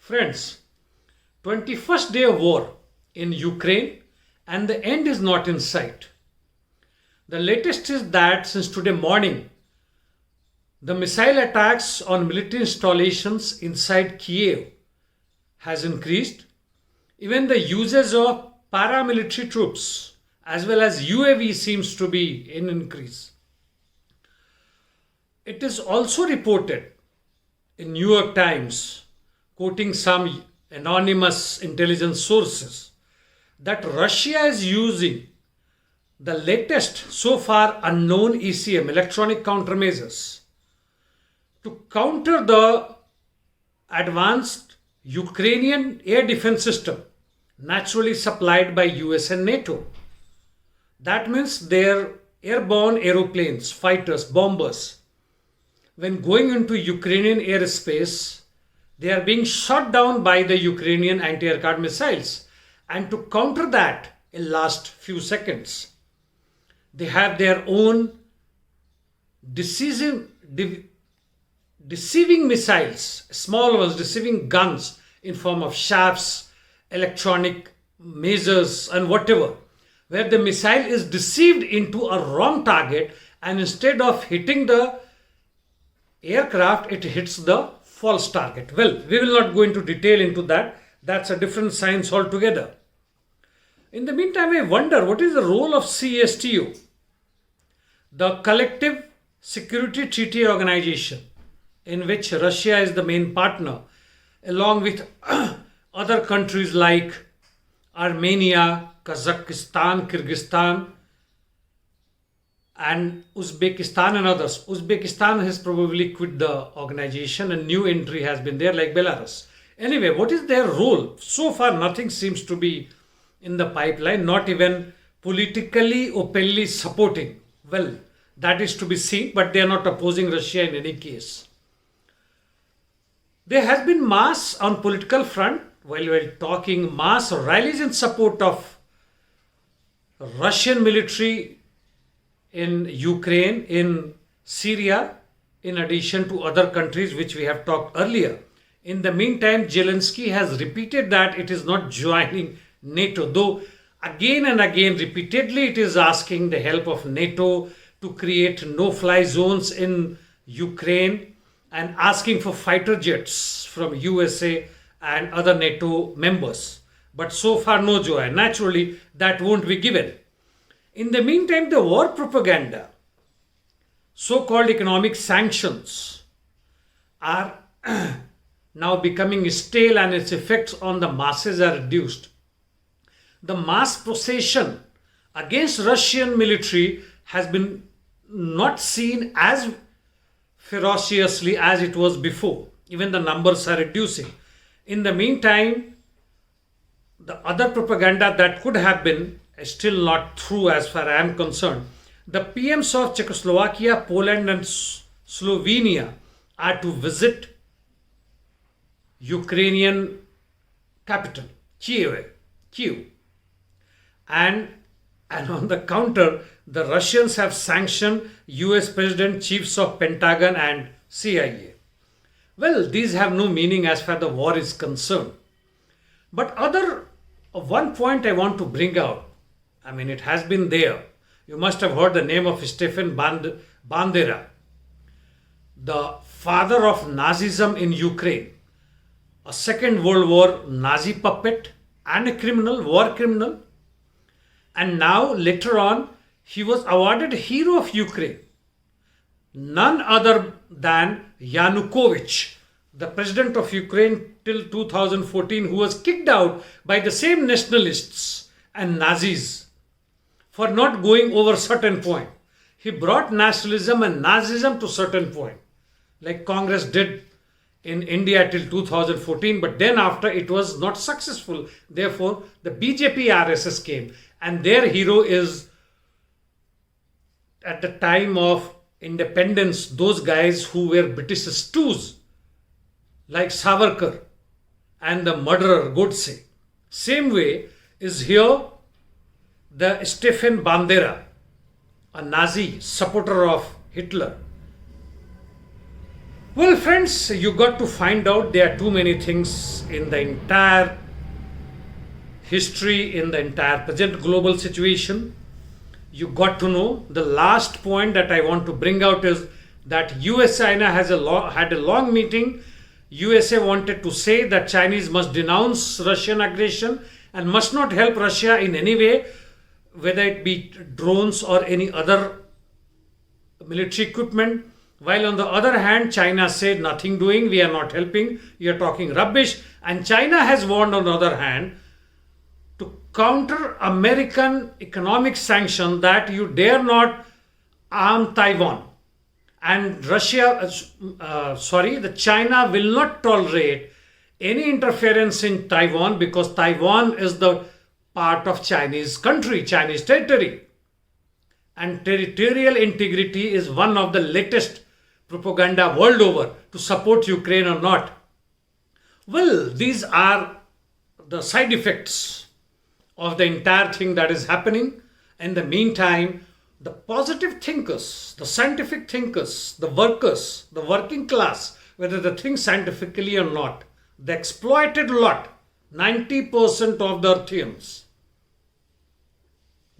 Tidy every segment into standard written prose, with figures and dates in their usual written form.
Friends, 21st day of war in Ukraine and the end is not in sight. The latest is that since today morning, the missile attacks on military installations inside Kiev has increased. Even the usage of paramilitary troops as well as UAV seems to be in increase. It is also reported in New York Times, quoting some anonymous intelligence sources, that Russia is using the latest so far unknown ECM, electronic countermeasures, to counter the advanced Ukrainian air defense system naturally supplied by US and NATO. That means their airborne aeroplanes, fighters, bombers, when going into Ukrainian airspace, they are being shot down by the Ukrainian anti-aircraft missiles. And to counter that in last few seconds, they have their own deceiving missiles, small ones, deceiving guns in form of shafts, electronic measures and whatever, where the missile is deceived into a wrong target and instead of hitting the aircraft, it hits the false target. Well, we will not go into detail into that. That's a different science altogether. In the meantime, I wonder what is the role of CSTO, the Collective Security Treaty Organization, in which Russia is the main partner, along with other countries like Armenia, Kazakhstan, Kyrgyzstan, and Uzbekistan and others. Uzbekistan has probably quit the organization and new entry has been there like Belarus. Anyway, what is their role? So far, nothing seems to be in the pipeline, not even politically openly supporting. Well, that is to be seen, but they are not opposing Russia in any case. There has been mass on political front, while we're talking mass rallies in support of Russian military in Ukraine, in Syria, in addition to other countries which we have talked earlier. In the meantime, Zelensky has repeated that it is not joining NATO, though again and again repeatedly it is asking the help of NATO to create no-fly zones in Ukraine and asking for fighter jets from USA and other NATO members. But so far no joy. Naturally, that won't be given. In the meantime, the war propaganda, so-called economic sanctions, are now becoming stale and its effects on the masses are reduced. The mass procession against Russian military has been not seen as ferociously as it was before. Even the numbers are reducing. In the meantime, the other propaganda that could have been is still not true as far as I am concerned. The PMs of Czechoslovakia, Poland and Slovenia are to visit Ukrainian capital, Kiev. And on the counter, the Russians have sanctioned US President, chiefs of Pentagon and CIA. Well, these have no meaning as far as the war is concerned. But one point I want to bring out, I mean, it has been there. You must have heard the name of Stefan Bandera, the father of Nazism in Ukraine, a Second World War Nazi puppet and a criminal, war criminal. And now, later on, he was awarded Hero of Ukraine. None other than Yanukovych, the president of Ukraine till 2014, who was kicked out by the same nationalists and Nazis for not going over certain point. He brought nationalism and Nazism to certain point, like Congress did in India till 2014, but then after it was not successful. Therefore, the BJP RSS came, and their hero is, at the time of independence, those guys who were British stews, like Savarkar and the murderer Godse. Same way is here the Stefan Bandera, a Nazi supporter of Hitler. Well, friends, you got to find out there are too many things in the entire history, in the entire present global situation. You got to know the last point that I want to bring out is that US China had a long meeting. USA wanted to say that Chinese must denounce Russian aggression and must not help Russia in any way, whether it be drones or any other military equipment. While on the other hand, China said nothing doing, we are not helping, you are talking rubbish. And China has warned on the other hand to counter American economic sanction that you dare not arm Taiwan. And the China will not tolerate any interference in Taiwan because Taiwan is the part of Chinese country, Chinese territory. And territorial integrity is one of the latest propaganda world over to support Ukraine or not. Well, these are the side effects of the entire thing that is happening. In the meantime, the positive thinkers, the scientific thinkers, the workers, the working class, whether they think scientifically or not, the exploited lot, 90% of the Earthians.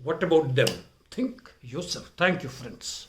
What about them? Think yourself. Thank you, friends.